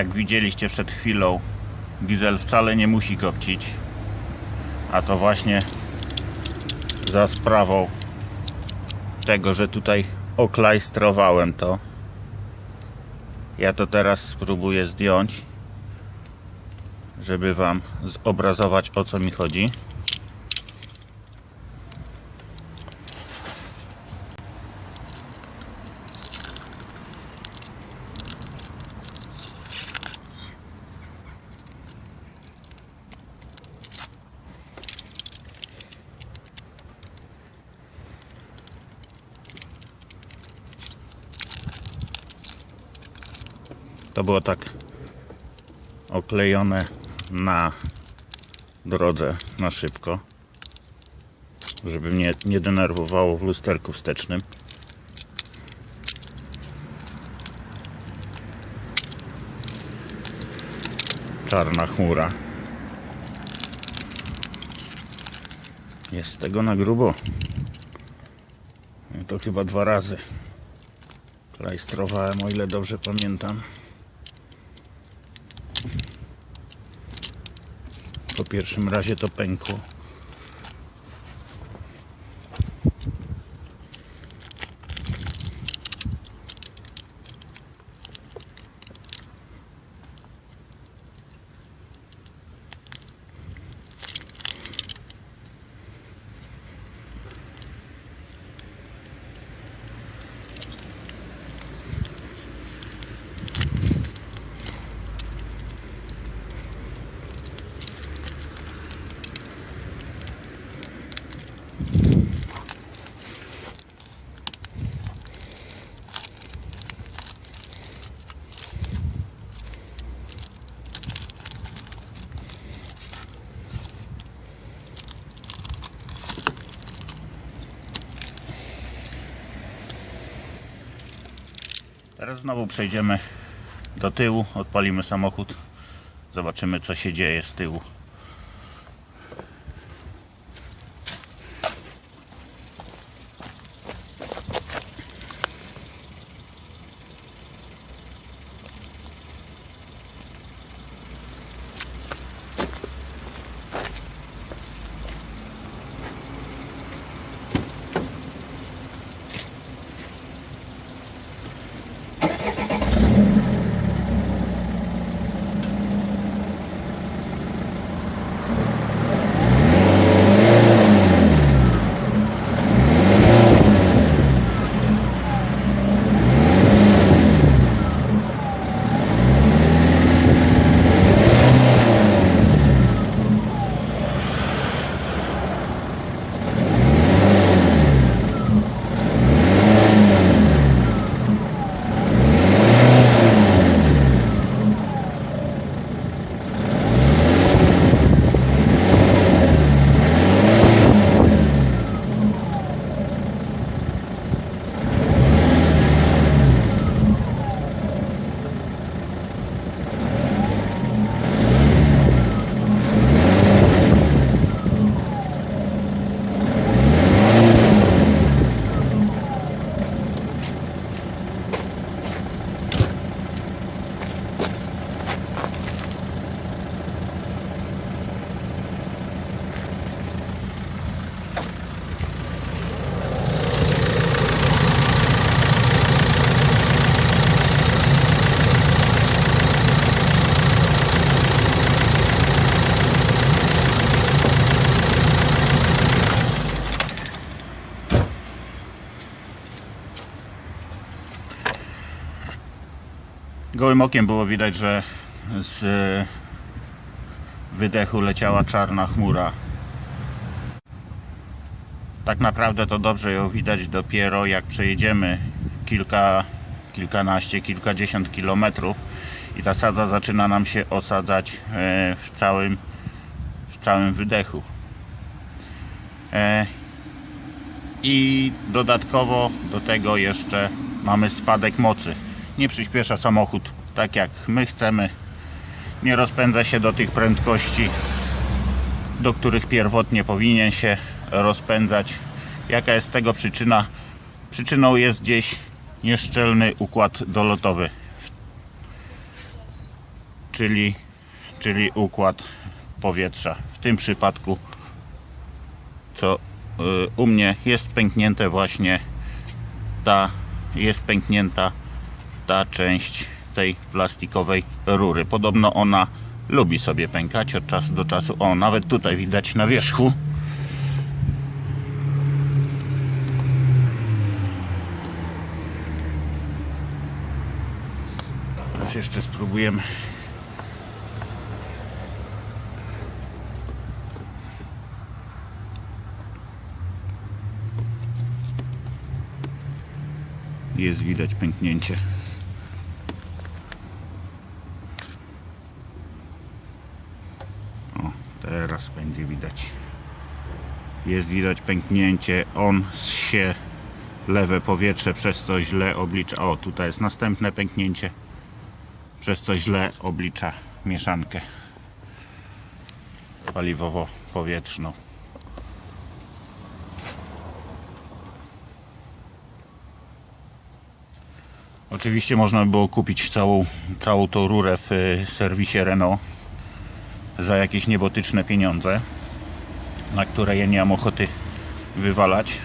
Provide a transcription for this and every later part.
jak widzieliście przed chwilą, diesel wcale nie musi kopcić, a to właśnie za sprawą tego, że tutaj oklajstrowałem to. Ja to teraz spróbuję zdjąć, żeby wam zobrazować, o co mi chodzi. To było tak oklejone na drodze na szybko, żeby mnie nie denerwowało w lusterku wstecznym. Czarna chmura. Jest tego na grubo. To chyba 2 razy klajstrowałem, o ile dobrze pamiętam. Po pierwszym razie to pękło. Teraz znowu przejdziemy do tyłu, odpalimy samochód, zobaczymy, co się dzieje z tyłu. Gołym okiem było widać, że z wydechu leciała czarna chmura. Tak naprawdę to dobrze ją widać dopiero jak przejedziemy kilkanaście, kilkadziesiąt kilometrów i ta sadza zaczyna nam się osadzać w całym wydechu. I dodatkowo do tego jeszcze mamy spadek mocy. Nie przyspiesza samochód tak jak my chcemy, nie rozpędza się do tych prędkości, do których pierwotnie powinien się rozpędzać. Jaka jest tego przyczyna? Przyczyną jest gdzieś nieszczelny układ dolotowy. czyli układ powietrza. W tym przypadku co u mnie jest pęknięte właśnie jest pęknięta ta część tej plastikowej rury. Podobno ona lubi sobie pękać od czasu do czasu. O, nawet tutaj widać na wierzchu. Teraz jeszcze spróbujemy. Jest widać pęknięcie. O, teraz będzie widać. Jest widać pęknięcie. On zsie lewe powietrze, przez co źle oblicza. O, tutaj jest następne pęknięcie, przez co źle oblicza mieszankę paliwowo-powietrzną. Oczywiście można by było kupić całą tą rurę w serwisie Renault za jakieś niebotyczne pieniądze, na które ja nie mam ochoty wywalać.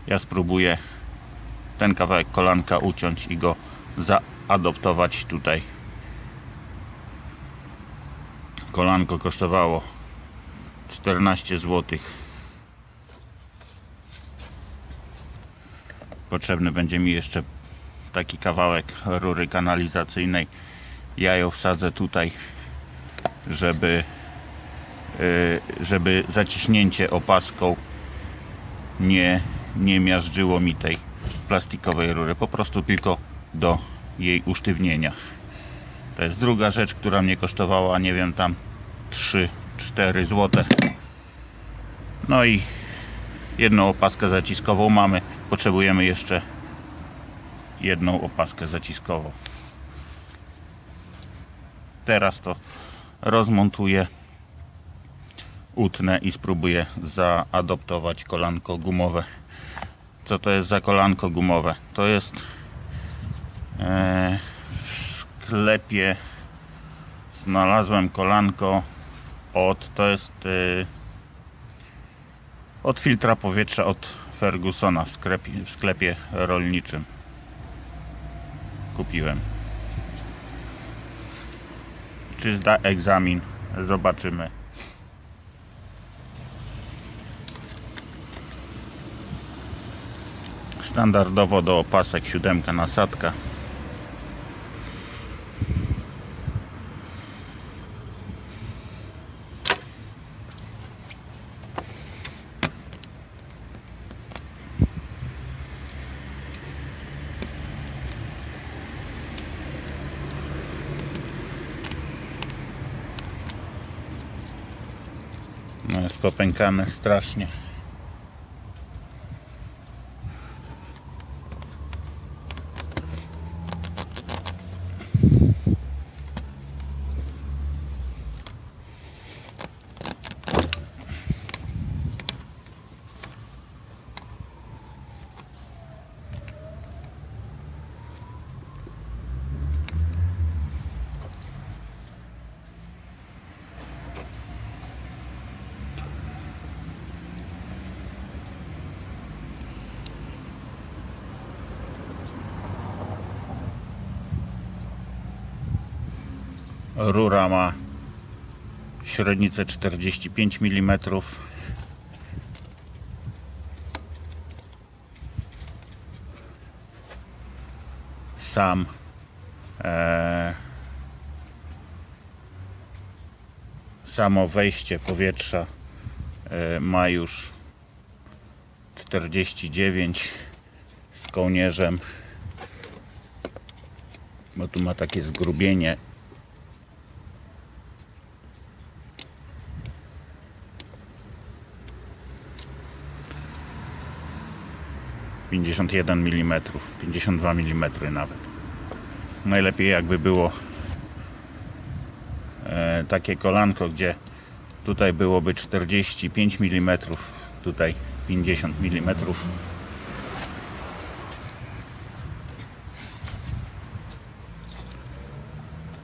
Ja spróbuję ten kawałek kolanka uciąć i go zaadoptować tutaj. Kolanko kosztowało 14 zł. Potrzebny będzie mi jeszcze taki kawałek rury kanalizacyjnej. Ja ją wsadzę tutaj, żeby zaciśnięcie opaską nie miażdżyło mi tej plastikowej rury. Po prostu tylko do jej usztywnienia. To jest druga rzecz, która mnie kosztowała, nie wiem, tam 3-4 zł. No i jedną opaskę zaciskową mamy. Potrzebujemy jeszcze jedną opaskę zaciskową. Teraz to rozmontuję, utnę i spróbuję zaadoptować kolanko gumowe. Co to jest za kolanko gumowe? To jest w sklepie znalazłem kolanko od filtra powietrza od Fergusona w sklepie rolniczym kupiłem. Czy zda egzamin? Zobaczymy. Standardowo do opasek 7 nasadka. No jest popękane strasznie. Rura ma średnicę 45 mm. Samo wejście powietrza ma już 49 z kołnierzem, bo tu ma takie zgrubienie. ...51 mm, 52 mm nawet. Najlepiej jakby było takie kolanko, gdzie tutaj byłoby 45 mm, tutaj 50 mm.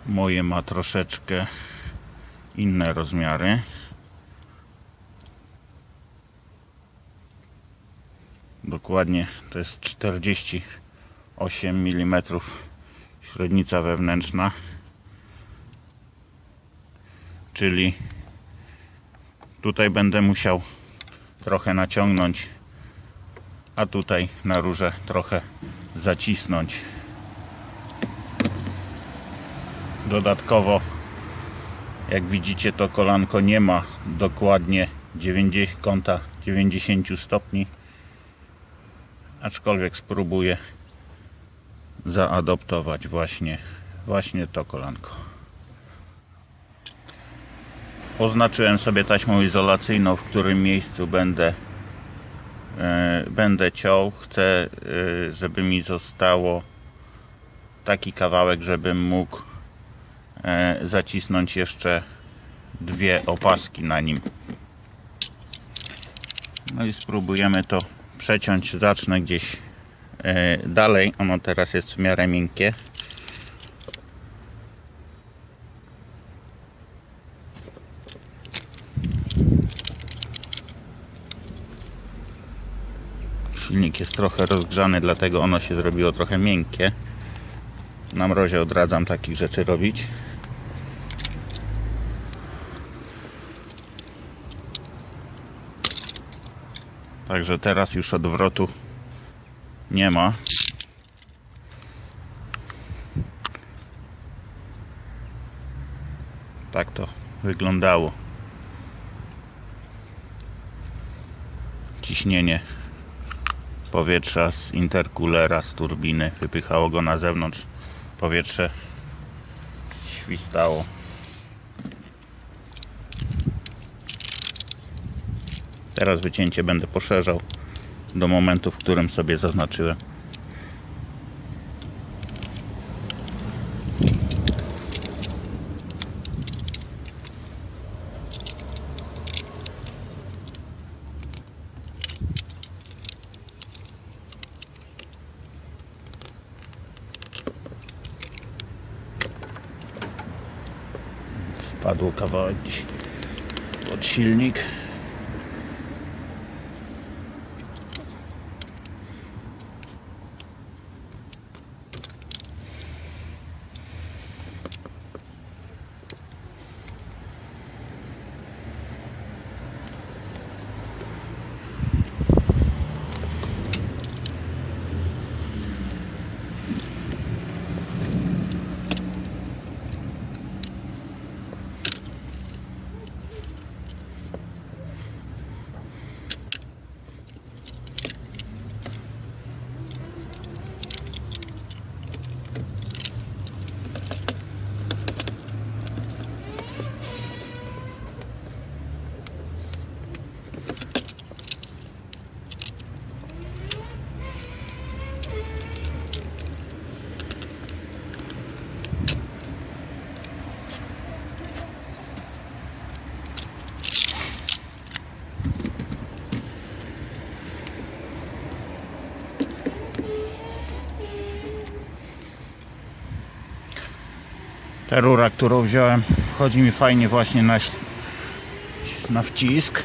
Moje ma troszeczkę inne rozmiary. Dokładnie to jest 48 mm średnica wewnętrzna, czyli tutaj będę musiał trochę naciągnąć, a tutaj na rurze trochę zacisnąć. Dodatkowo, jak widzicie, to kolanko nie ma dokładnie kąta 90 stopni, aczkolwiek spróbuję zaadoptować właśnie to kolanko. Oznaczyłem sobie taśmą izolacyjną, w którym miejscu będę ciął. Chcę, żeby mi zostało taki kawałek, żebym mógł zacisnąć jeszcze dwie opaski na nim. No i spróbujemy to przeciąć. Zacznę gdzieś dalej. Ono teraz jest w miarę miękkie. Silnik jest trochę rozgrzany, dlatego ono się zrobiło trochę miękkie. Na mrozie odradzam takich rzeczy robić. Także teraz już odwrotu nie ma. Tak to wyglądało. Ciśnienie powietrza z intercoolera, z turbiny wypychało go na zewnątrz. Powietrze świstało. Teraz wycięcie będę poszerzał do momentu, w którym sobie zaznaczyłem. Wpadł kawałek gdzieś pod silnik. Ta rura, którą wziąłem, wchodzi mi fajnie właśnie na wcisk.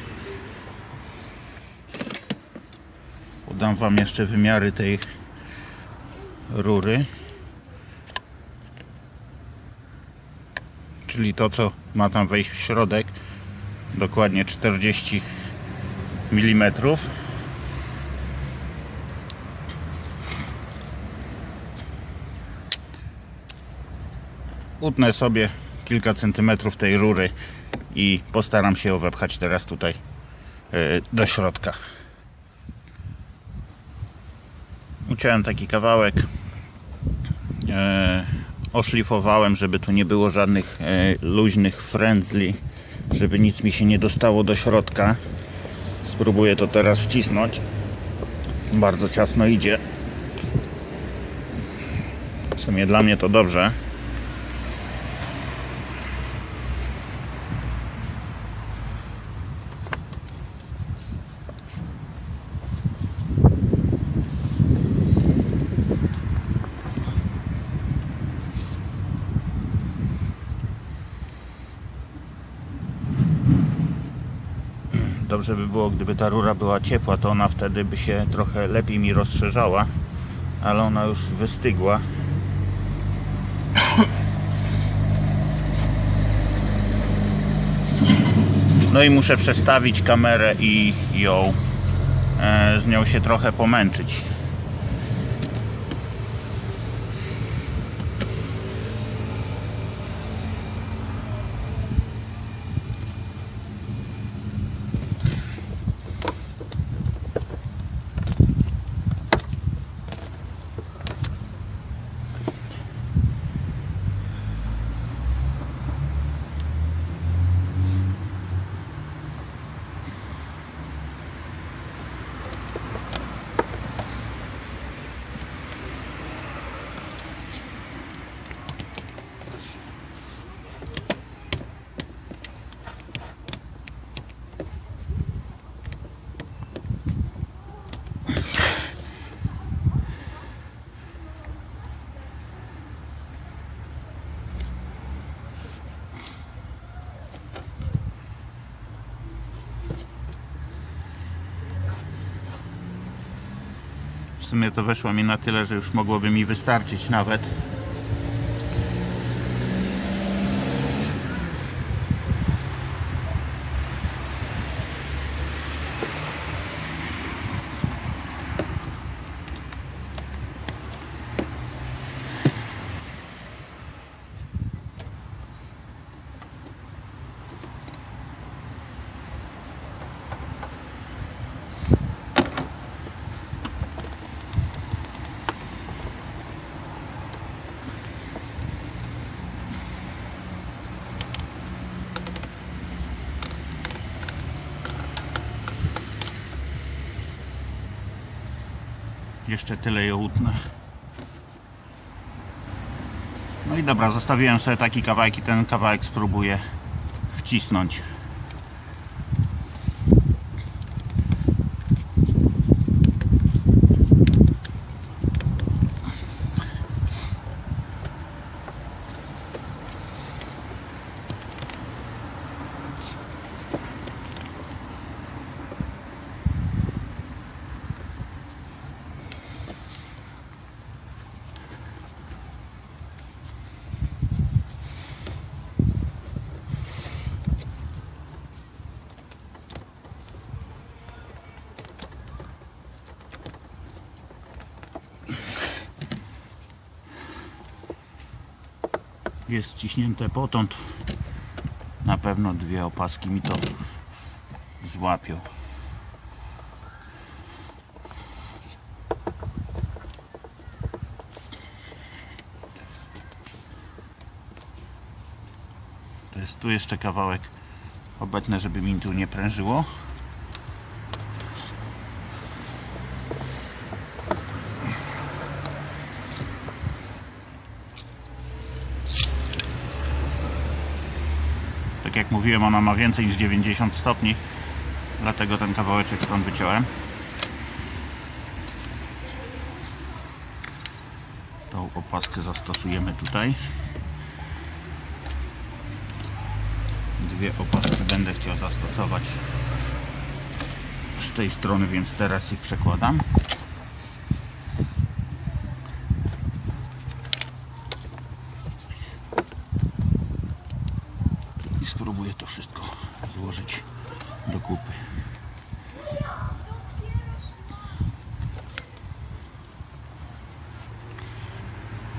Podam wam jeszcze wymiary tej rury. Czyli to, co ma tam wejść w środek, dokładnie 40 mm. Utnę sobie kilka centymetrów tej rury i postaram się ją wepchać teraz tutaj do środka. Uciąłem taki kawałek, oszlifowałem, żeby tu nie było żadnych luźnych frędzli, żeby nic mi się nie dostało do środka. Spróbuję to teraz wcisnąć. Bardzo ciasno idzie. W sumie dla mnie to dobrze. Dobrze by było, gdyby ta rura była ciepła, to ona wtedy by się trochę lepiej mi rozszerzała, ale ona już wystygła. No i muszę przestawić kamerę i ją z nią się trochę pomęczyć. W sumie to weszło mi na tyle, że już mogłoby mi wystarczyć nawet. Jeszcze tyle ją utnę. No i dobra, zostawiłem sobie taki kawałek i ten kawałek spróbuję wcisnąć. Jest wciśnięte potąd. Na pewno dwie opaski mi to złapią. To jest tu jeszcze kawałek obetnę, żeby mi tu nie prężyło. Tak jak mówiłem, ona ma więcej niż 90 stopni, dlatego ten kawałeczek stąd wyciąłem. Tą opaskę zastosujemy tutaj. Dwie opaski będę chciał zastosować z tej strony, więc teraz ich przekładam. Spróbuję to wszystko złożyć do kupy.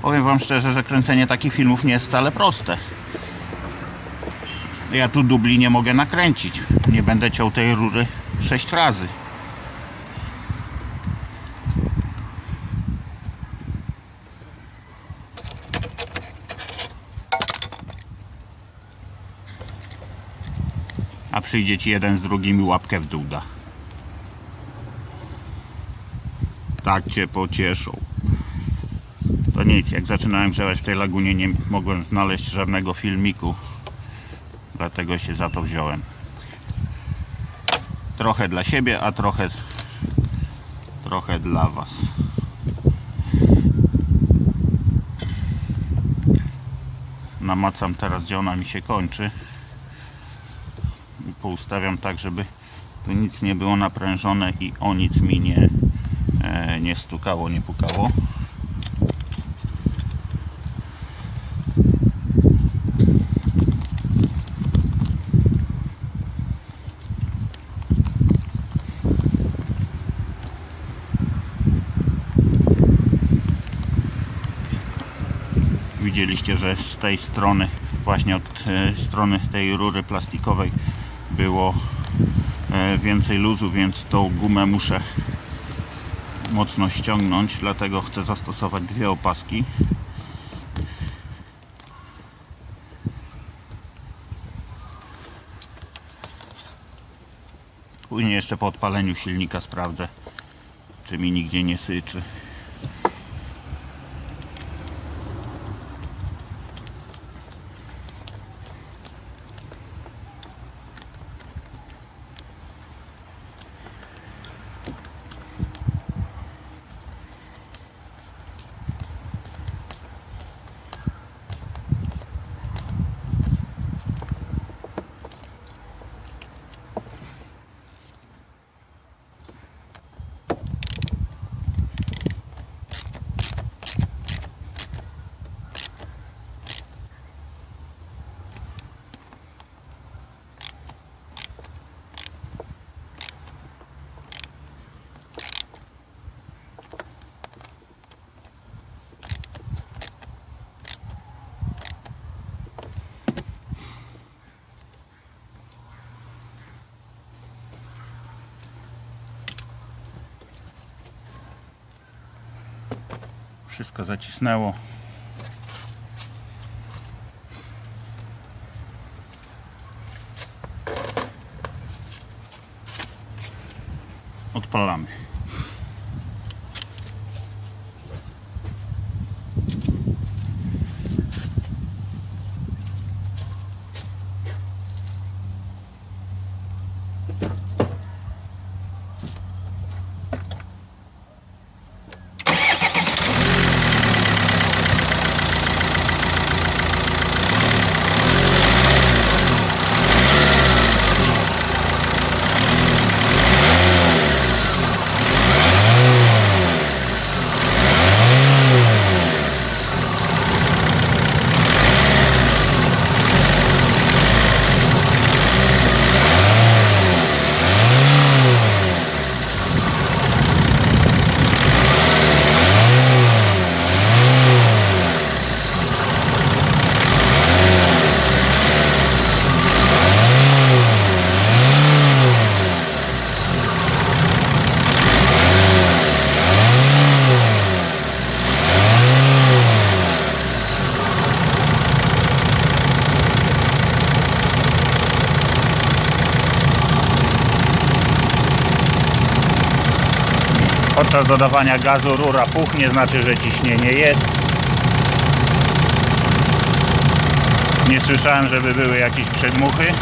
Powiem wam szczerze, że kręcenie takich filmów nie jest wcale proste. Ja tu dubli nie mogę nakręcić. Nie będę ciął tej rury 6 razy. A przyjdzie ci jeden z drugim i łapkę w dół da. Tak cię pocieszą. To nic, jak zaczynałem grzewać w tej lagunie, nie mogłem znaleźć żadnego filmiku. Dlatego się za to wziąłem. Trochę dla siebie, a trochę dla was. Namacam teraz, gdzie ona mi się kończy. I poustawiam tak, żeby Tu nic nie było naprężone i o nic mi nie stukało, nie pukało. Widzieliście, że z tej strony, właśnie od strony tej rury plastikowej było więcej luzu, więc tą gumę muszę mocno ściągnąć, dlatego chcę zastosować dwie opaski. Później jeszcze po odpaleniu silnika sprawdzę, czy mi nigdzie nie syczy. Wszystko zacisnęło. Odpalamy. Podczas dodawania gazu rura puchnie, znaczy, że ciśnienie jest. Nie słyszałem, żeby były jakieś przedmuchy.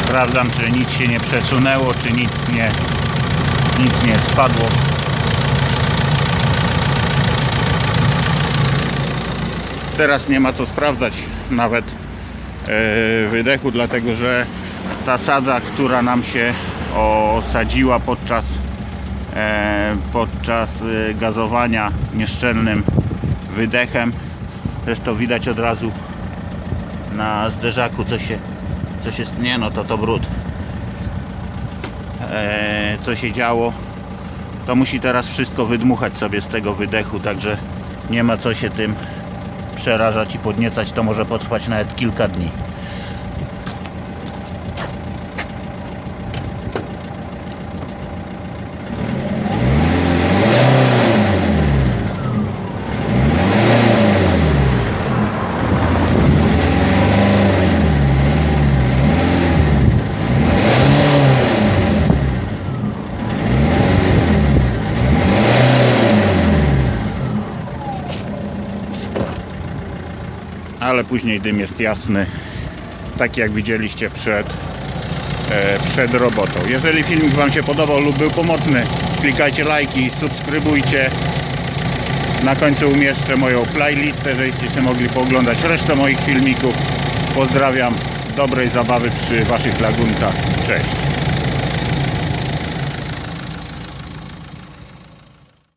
Sprawdzam, czy nic się nie przesunęło, czy nic nie spadło. Teraz nie ma co sprawdzać nawet wydechu, dlatego że ta sadza, która nam się osadziła podczas gazowania nieszczelnym wydechem, zresztą widać od razu na zderzaku, nie, no to brud, co się działo, to musi teraz wszystko wydmuchać sobie z tego wydechu, także nie ma co się tym przerażać i podniecać, to może potrwać nawet kilka dni. ale później dym jest jasny, tak jak widzieliście przed robotą. Jeżeli filmik Wam się podobał lub był pomocny, klikajcie lajki, subskrybujcie. Na końcu umieszczę moją playlistę, żebyście mogli pooglądać resztę moich filmików. Pozdrawiam, dobrej zabawy przy Waszych lagunkach. Cześć!